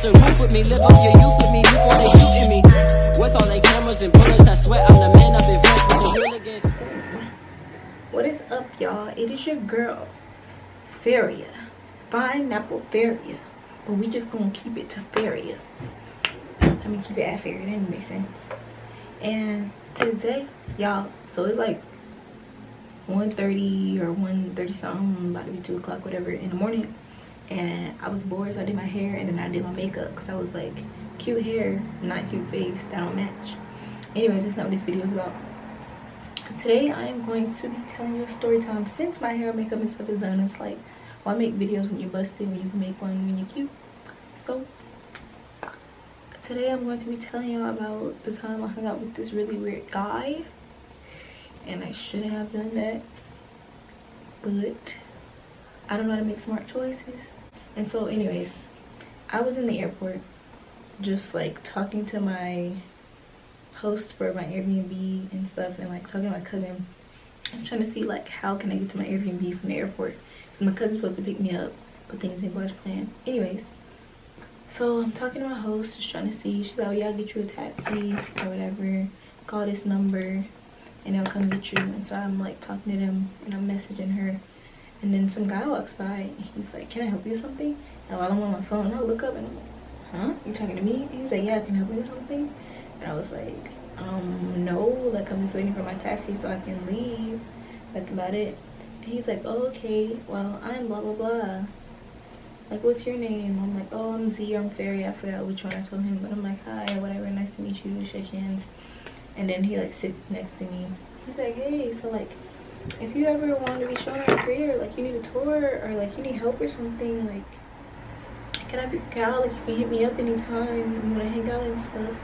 the roof with me, live off your youth with me before they shooting me. With all they cameras and bullets, I swear I'm the man up in front with the hooligans. What is up, y'all? It is your girl, Faria. Pineapple Faria. But we just gonna keep it to Faria. I mean, keep it at Faria. That didn't make sense. And today, y'all, so it's like 1:30 or 1:30 something, about to be 2 o'clock, whatever, in the morning. And I was bored, so I did my hair and then I did my makeup because I was like, cute hair, not cute face, that don't match. Anyways, that's not what this video is about. Today I am going to be telling you a story time. Since my hair, makeup, and stuff is done, it's like, why make videos when you're busted when you can make one when you're cute? So today I'm going to be telling you about the time I hung out with this really weird guy, and I shouldn't have done that, but I don't know how to make smart choices. And so anyways, I was in the airport just like talking to my host for my Airbnb and stuff, and like talking to my cousin. I'm trying to see like how can I get to my Airbnb from the airport, because my cousin's supposed to pick me up, but things didn't go as planned. Anyways, so I'm talking to my host, just trying to see. She's like, oh yeah, I'll get you a taxi or whatever, call this number and they'll come get you. And so I'm like talking to them and I'm messaging her, and then some guy walks by and he's like, can I help you with something? And while I'm on my phone, I look up and I'm like, huh, you talking to me? He was like, yeah, can I help you with something? And I was like, no, like I'm just waiting for my taxi so I can leave. That's about it. And he's like, oh, okay, well, I'm blah blah blah, like, what's your name? I'm like, oh, I'm Z, I'm Fairy. I forgot which one I told him, but I'm like, hi, whatever, nice to meet you, shake hands. And then he like sits next to me. He's like, hey, so like, if you ever want to be shown our career, like you need a tour or like you need help or something, like, can I be your gal? Like, you can hit me up anytime you want to hang out and stuff.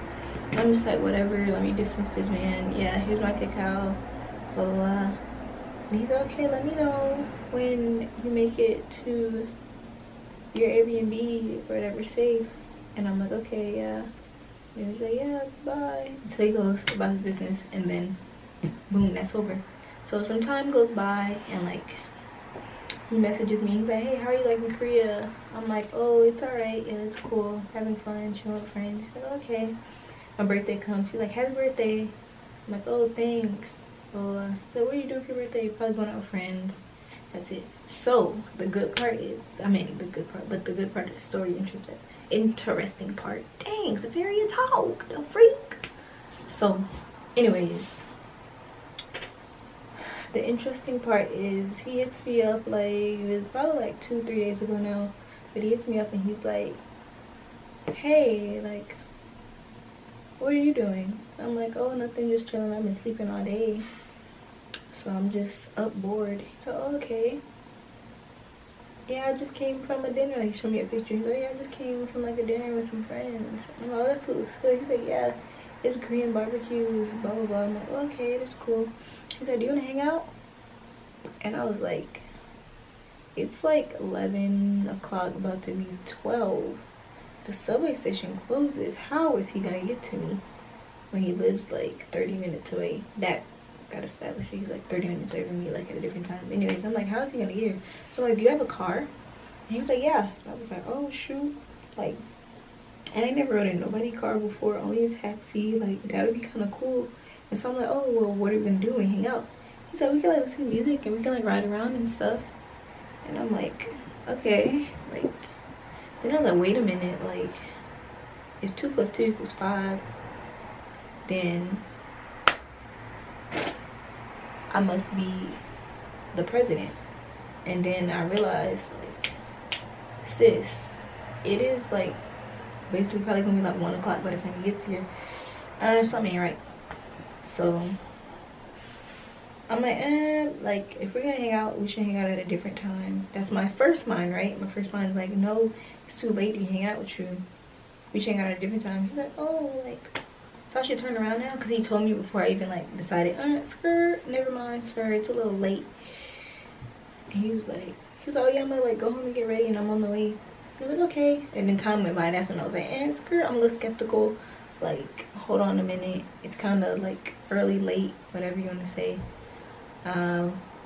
And I'm just like, whatever, let me dismiss this man. Yeah, here's my cacao, blah blah blah. And he's like, okay, let me know when you make it to your Airbnb or whatever safe. And I'm like, okay, yeah. And he's like, yeah, bye. So he goes about his business, and then boom, that's over. So some time goes by and like he messages me. He's like, hey, how are you liking Korea? I'm like, oh, it's alright, yeah, it's cool, having fun, chilling with friends. He's like, okay. My birthday comes. He's like, happy birthday. I'm like, oh, thanks. So what are you doing for your birthday? Probably going out with friends. That's it. So the good part is, I mean the good part, but the good part of the story, interesting part. Dang, the fairy talk, the freak. So anyways, the interesting part is he hits me up, like, it was probably like 2-3 days ago now, but he hits me up and he's like, hey, like, what are you doing? I'm like, oh, nothing, just chilling. I've been sleeping all day, so I'm just up bored. So, oh, okay. Yeah, I just came from a dinner. Like, he showed me a picture. He's like, yeah, I just came from like a dinner with some friends. I'm like, oh, that food looks good. He's like, yeah, it's Korean barbecue, blah blah blah. I'm like, oh, okay, that's cool. He's like, do you want to hang out? And I was like, it's like 11 o'clock, about to be 12. The subway station closes. How is he gonna get to me when he lives like 30 minutes away? That got established. He's like 30 minutes away from me, like at a different time. Anyways, I'm like, how is he gonna get here? So I'm like, do you have a car? And he was like, yeah. And I was like, oh shoot, like, and I never rode in nobody's car before, only a taxi. Like, that would be kind of cool. And so I'm like, oh well, what are we gonna do and hang out? He's like, we can like listen to music and we can like ride around and stuff. And I'm like, okay. Like, then I was like, wait a minute, like, if 2 + 2 = 5, then I must be the president. And then I realized, like, sis, it is like basically probably gonna be like 1 o'clock by the time he gets here. Something ain't right. So I'm like, if we're gonna hang out, we should hang out at a different time. That's my first mind, right? My first mind is like, no, it's too late to hang out with you. We should hang out at a different time. He's like, oh, like, so I should turn around now? Because he told me before I even like decided, skirt, never mind, sir, it's a little late. And he was like, oh yeah, I'm gonna like go home and get ready and I'm on the way. I was like, okay. And then time went by, that's when I was like, skirt, I'm a little skeptical. Like, hold on a minute, it's kind of like early, late, whatever you want to say.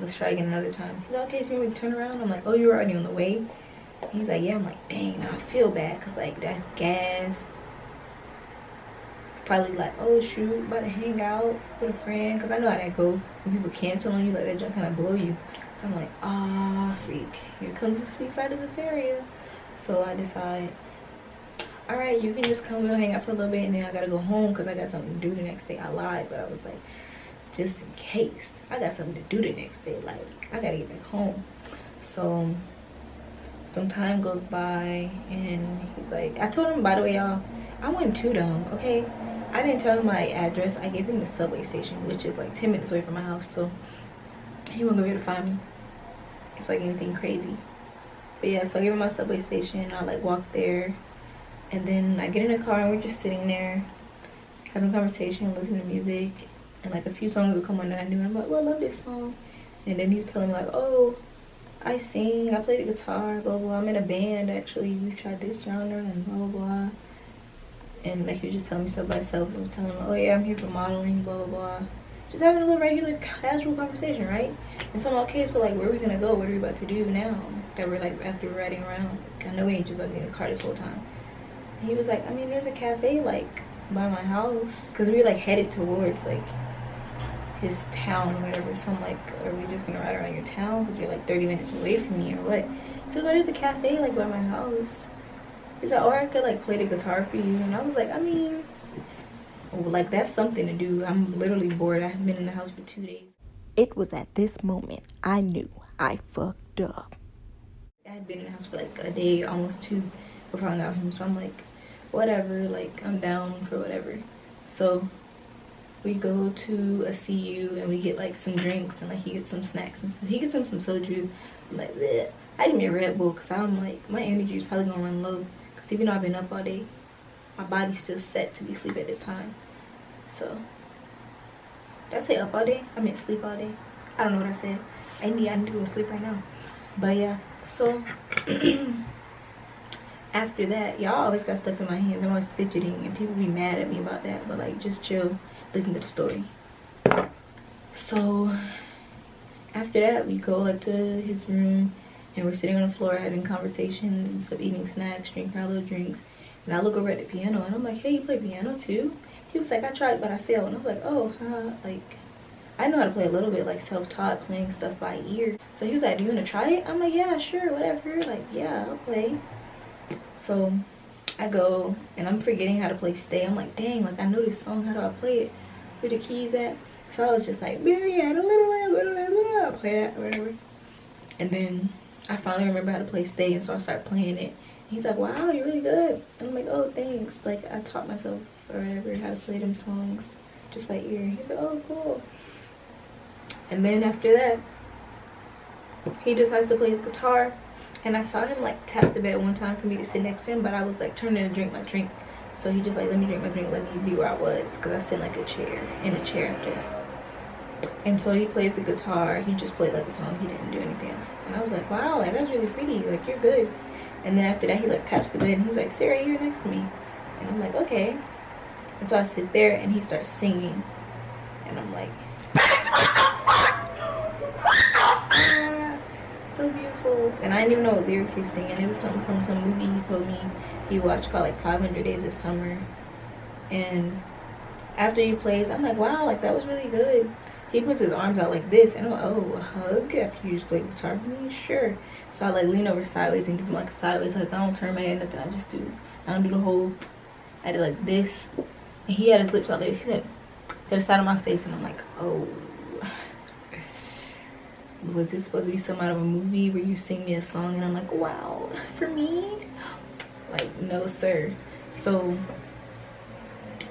Let's try again another time. He's like, okay, so you want me to turn around? I'm like, oh, you're already on the way? He's like, yeah. I'm like, dang, I feel bad, because, like, that's gas. Probably like, oh, shoot, about to hang out with a friend. Because I know how that go. When people cancel on you, like, that junk kind of blow you. So I'm like, ah, freak. Here comes the sweet side of the fairy. So I decide, all right, you can just come and hang out for a little bit, and then I got to go home because I got something to do the next day. I lied, but I was like, just in case. I got something to do the next day. Like, I got to get back home. So some time goes by, and he's like, I told him, by the way, y'all, I went to them, okay? I didn't tell him my address. I gave him the subway station, which is like 10 minutes away from my house, so he wasn't gonna be able to find me if like anything crazy. But yeah, so I gave him my subway station. I like walk there, and then I get in the car and we're just sitting there having a conversation, listening to music, and like a few songs would come on that I knew. And I'm like, well, I love this song. And then he was telling me like, oh, I sing, I play the guitar, blah blah. I'm in a band actually. We've tried this genre and blah blah blah. And like he was just telling me stuff by himself. And was telling me, oh yeah, I'm here for modeling, blah blah blah. Just having a little regular casual conversation, right? And so I'm like, okay, so like where are we gonna go? What are we about to do now that we're like after we're riding around? Like, I know we ain't just about to be in the car this whole time. And he was like, I mean, there's a cafe like by my house, because we were like headed towards like his town or whatever. So I'm like, are we just gonna ride around your town because you're like 30 minutes away from me or what? So there's a cafe like by my house. He's like, or I could like play the guitar for you. And I was like, I mean, like that's something to do. I'm literally bored. I haven't been in the house for 2 days. It was at this moment I knew I fucked up. I had been in the house for like a day, almost 2, before I got home. So I'm like, whatever, like I'm down for whatever. So we go to a CU and we get like some drinks, and like he gets some snacks and stuff. He gets some soju. I'm like, bleh. I give me a Red Bull because I'm like, my energy is probably gonna run low. Because even though I've been up all day, my body's still set to be asleep at this time. So, did I say up all day? I meant sleep all day. I don't know what I said. I need to go to sleep right now. But yeah, so after that, y'all always got stuff in my hands. I'm always fidgeting, and people be mad at me about that. But like, just chill, listen to the story. So after that, we go like to his room, and we're sitting on the floor having conversations and stuff, eating snacks, drinking our little drinks. And I look over at the piano, and I'm like, hey, you play piano too? He was like, I tried, but I failed. And I was like, oh, like, I know how to play a little bit, like self-taught, playing stuff by ear. So he was like, do you want to try it? I'm like, yeah, sure, whatever. Like, yeah, I'll play. So I go, and I'm forgetting how to play Stay. I'm like, dang, like, I know this song. How do I play it? Where the keys at? So I was just like, I'll play that, or whatever. And then I finally remember how to play Stay, and so I started playing it. He's like, wow, you're really good. And I'm like, oh, thanks. Like, I taught myself or whatever how to play them songs just by ear. He's like, oh, cool. And then after that, he decides to play his guitar. And I saw him like tap the bed one time for me to sit next to him, but I was like turning to drink my drink. So he just like, let me drink my drink, let me be where I was, because I sit like in a chair after that. And so he plays the guitar. He just played like a song. He didn't do anything else. And I was like, wow, like that's really pretty. Like, you're good. And then after that, he like taps the bed, and he's like, sit right here next to me. And I'm like, okay. And so I sit there, and he starts singing. And I'm like, so beautiful. And I didn't even know what lyrics he was singing. It was something from some movie he told me he watched called like 500 Days of Summer. And after he plays, I'm like, wow, like that was really good. He puts his arms out like this, and I'm like, oh, a hug after you just play guitar for me? Sure. So I like lean over sideways and give him like a sideways hug. I don't turn my head, nothing. I don't do the whole, I did like this. And he had his lips out like this. He said to the side of my face, and I'm like, oh. Was this supposed to be some out of a movie where you sing me a song? And I'm like, wow, for me? Like, no, sir. So,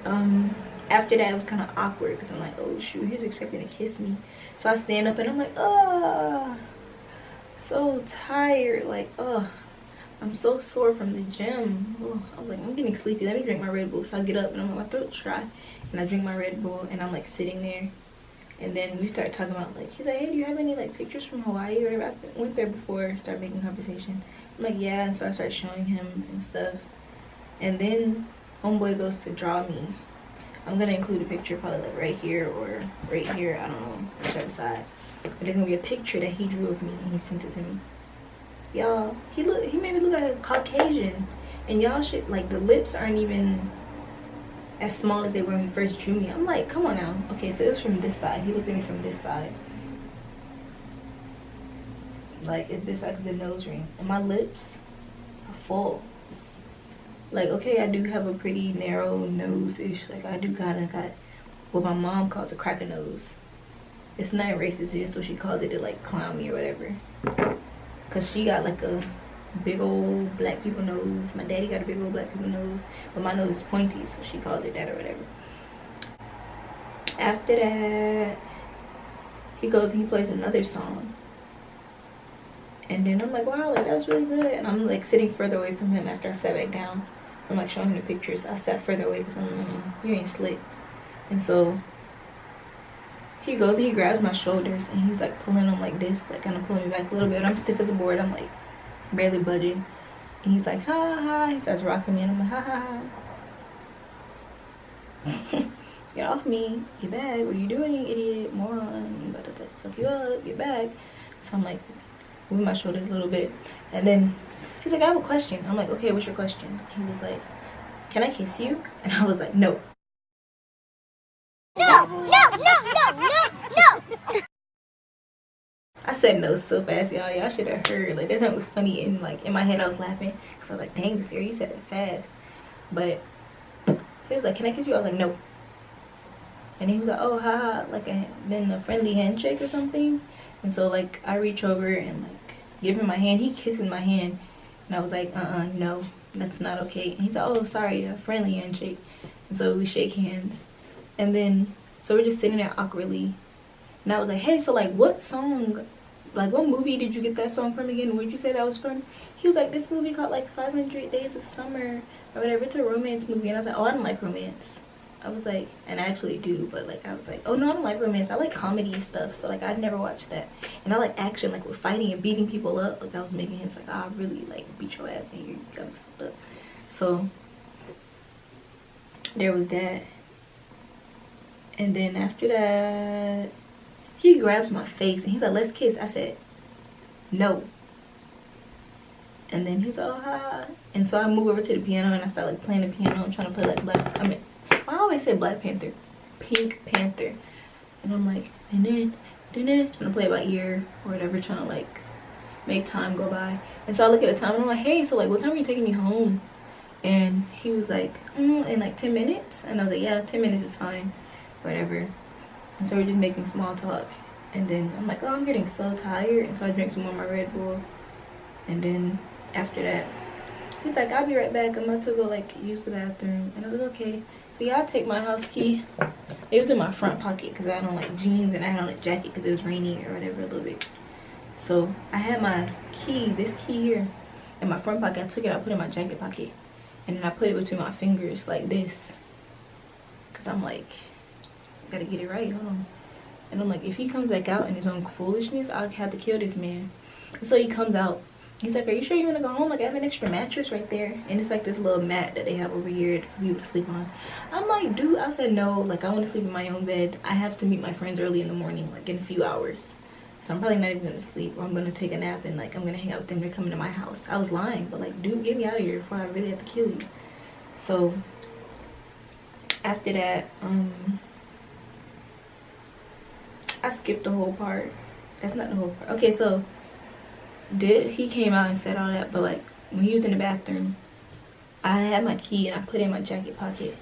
after that, it was kind of awkward because I'm like, oh, shoot, he's expecting to kiss me. So I stand up, and I'm like, oh, so tired. Like, oh, I'm so sore from the gym. Oh, I was like, I'm getting sleepy. Let me drink my Red Bull. So I get up, and I'm like, my throat's dry. And I drink my Red Bull, and I'm like sitting there. And then we start talking about, like, he's like, hey, do you have any, like, pictures from Hawaii or whatever? I went there before, start making conversation. I'm like, yeah, and so I start showing him and stuff. And then homeboy goes to draw me. I'm going to include a picture probably, like, right here or right here. I don't know, whichever side. But there's going to be a picture that he drew of me, and he sent it to me. y'all, he made me look like a Caucasian. And y'all should, like, the lips aren't even as small as they were when he first drew me. I'm like, come on now. Okay, so it was from this side. He looked at me from this side. Like, it's this side because the nose ring. And my lips are full. Like, okay, I do have a pretty narrow nose-ish. Like, I do kind of got what my mom calls a cracker nose. It's not racist, it's what she calls it to, like, clown me or whatever. Because she got, like, a big old black people nose. My daddy got a big old black people nose. But my nose is pointy, so she calls it that or whatever. After that, he goes and he plays another song. And then I'm like, wow, like, that's really good. And I'm, like, sitting further away from him after I sat back down. I'm, like, showing him the pictures. I sat further away because I'm like, you ain't slick. And so he goes and he grabs my shoulders and he's like pulling them like this, like kind of pulling me back a little bit. I'm stiff as a board. I'm like barely budging. And he's like, ha ha. He starts rocking me and I'm like, ha ha ha. Get off me. Get back. What are you doing, idiot, moron? I'm about to fuck you up. Get back. So I'm like moving my shoulders a little bit. And then he's like, I have a question. I'm like, okay, what's your question? He was like, can I kiss you? And I was like, no. No, no, no, no, no, no. I said no so fast, y'all. Y'all should have heard. Like, that thing was funny. And, like, in my head, I was laughing. Because I was like, dang, Zafir, you said it fast. But he was like, can I kiss you? I was like, no. And he was like, oh, haha. Like, then a friendly handshake or something. And so, like, I reach over and, like, give him my hand. He kisses my hand. And I was like, no, that's not okay. And he's like, oh, sorry, a friendly handshake. And so we shake hands. And then, so we're just sitting there awkwardly. And I was like, hey, so, like, what song, like, what movie did you get that song from again? Where'd you say that was from? He was like, this movie called, like, 500 Days of Summer or whatever. It's a romance movie. And I was like, oh, I don't like romance. I was like, and I actually do, but, like, I was like, oh, no, I don't like romance. I like comedy stuff. So, like, I'd never watch that. And I like action, like, with fighting and beating people up. Like, I was making hints, like, oh, I really, like, beat your ass and you got me fucked up. So, there was that. And then after that, he grabs my face and he's like, let's kiss. I said, no. And then he's like, oh, hi. And so I move over to the piano and I start like playing the piano. I'm trying to play like I always say Black Panther, Pink Panther. And I'm like, trying to play it by ear or whatever, trying to like make time go by. And so I look at the time and I'm like, hey, so like what time are you taking me home? And he was like, in like 10 minutes. And I was like, yeah, 10 minutes is fine. Whatever. And so we're just making small talk. And then I'm like, oh, I'm getting so tired. And so I drank some more of my Red Bull. And then after that, he's like, I'll be right back. I'm about to go like use the bathroom. And I was like, okay. So yeah, I'll take my house key. It was in my front pocket because I had on like jeans and I had on a jacket because it was rainy or whatever a little bit. So I had my key, this key here, in my front pocket. I took it, I put it in my jacket pocket. And then I put it between my fingers like this. Because I'm like, gotta get it right, hold on. And I'm like, if he comes back out in his own foolishness, I'll have to kill this man. And so he comes out. He's like, are you sure you want to go home? Like, I have an extra mattress right there. And it's like this little mat that they have over here for people to sleep on. I'm like, dude, I said no. Like, I want to sleep in my own bed. I have to meet my friends early in the morning, like in a few hours. So I'm probably not even going to sleep. Or I'm going to take a nap and, like, I'm going to hang out with them. They're coming to my house. I was lying. But, like, dude, get me out of here before I really have to kill you. So, after that, I skipped the whole part. That's not the whole part. Okay, so he came out and said all that, but like when he was in the bathroom, I had my key and I put it in my jacket pocket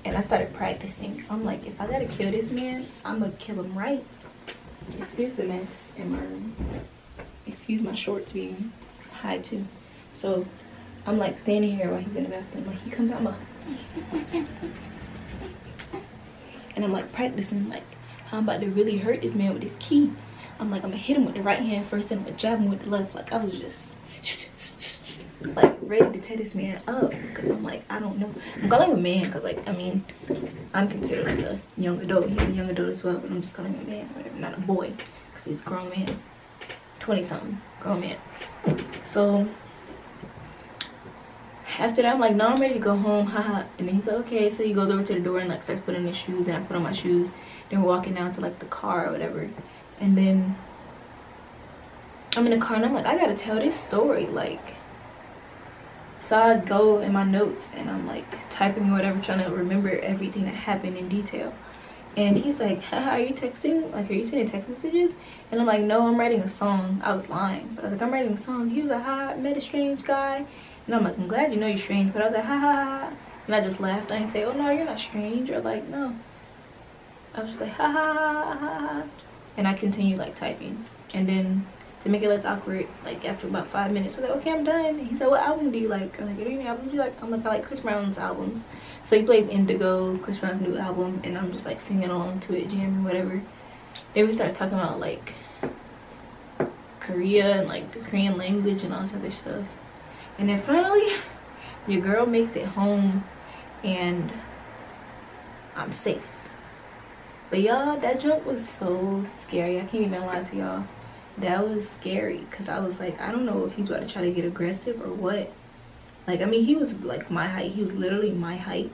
and I started practicing. I'm like, if I gotta kill this man, I'm gonna kill him right. Excuse the mess in my room. Excuse my shorts being high too. So I'm like standing here while he's in the bathroom. Like he comes out and I'm like practicing like I'm about to really hurt this man with this key. I'm like, I'm gonna hit him with the right hand first and I'm gonna jab him with the left. Like I was just like ready to tear this man up because I'm like, I don't know. I'm calling him a man because like, I mean, I'm considered like a young adult. He's a young adult as well, but I'm just calling him a man, whatever, not a boy because he's a grown man. 20 something, grown man. So after that, I'm like, no, I'm ready to go home, haha. And then he's like, okay. So he goes over to the door and like starts putting on his shoes and I put on my shoes. Then we're walking down to like the car or whatever. And then I'm in the car and I'm like, I gotta tell this story. Like, so I go in my notes and I'm like typing or whatever, trying to remember everything that happened in detail. And he's like, haha, are you texting? Like, are you sending text messages? And I'm like, no, I'm writing a song. I was lying, but I was like, I'm writing a song. He was like, ha, I met a strange guy. And I'm like, I'm glad you know you're strange. But I was like, ha ha ha. And I just laughed. I didn't say, oh no, you're not strange. Or like, no. I was just like, ha ha ha ha ha. And I continued like typing. And then to make it less awkward, like after about 5 minutes, I was like, okay, I'm done. And he said, what album do you like? I'm like, any album do you like? I'm like, I like Chris Brown's albums. So he plays Indigo, Chris Brown's new album, and I'm just like singing along to it, jamming, whatever. Then we started talking about like Korea and like the Korean language and all this other stuff. And then finally, your girl makes it home and I'm safe. But y'all, that jump was so scary. I can't even lie to y'all. That was scary because I was like, I don't know if he's about to try to get aggressive or what. Like, I mean, he was like my height. He was literally my height.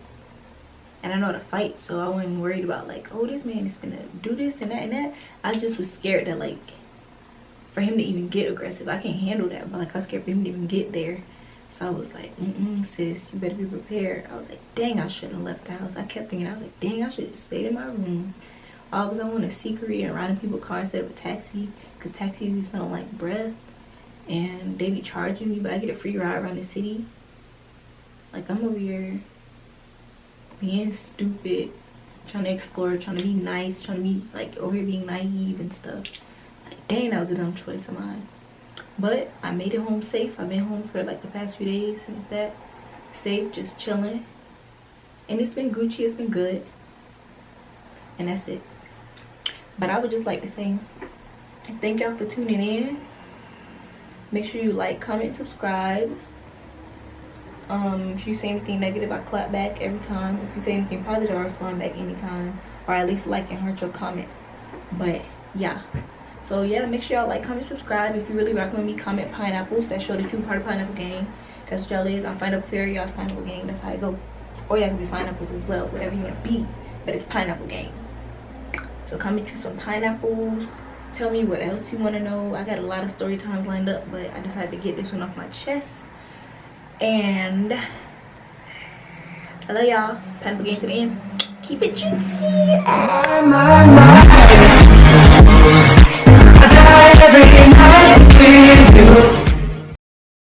And I know how to fight, so I wasn't worried about like, oh, this man is gonna do this and that and that. I just was scared that like, for him to even get aggressive, I can't handle that. But like, I was scared for him to even get there. So I was like, sis, you better be prepared. I was like, dang, I shouldn't have left the house. I kept thinking, I was like, dang, I should have stayed in my room. All because I want to see Korea and ride in people's car instead of a taxi. Because taxis be smelling like breath. And they be charging me, but I get a free ride around the city. Like, I'm over here being stupid, trying to explore, trying to be nice, trying to be like over here being naive and stuff. Like, dang, that was a dumb choice of mine. But I made it home safe. I've been home for like the past few days since that. Safe, just chilling. And it's been Gucci, it's been good. And that's it. But I would just like to say thank y'all for tuning in. Make sure you like, comment, subscribe. If you say anything negative, I clap back every time. If you say anything positive, I respond back anytime. Or at least like and heart your comment. But yeah. So yeah, make sure y'all like, comment, subscribe. If you really rock with me, comment pineapples. That show that you part of Pineapple Gang. That's what y'all is. I'm Pineapple Fairy, y'all's Pineapple Gang. That's how I go. Or y'all can be pineapples as well, whatever you want to be. But it's Pineapple Gang. So comment you some pineapples. Tell me what else you want to know. I got a lot of story times lined up, but I decided to get this one off my chest. And I love y'all. Pineapple Gang to the end. Keep it juicy. I die every night with you.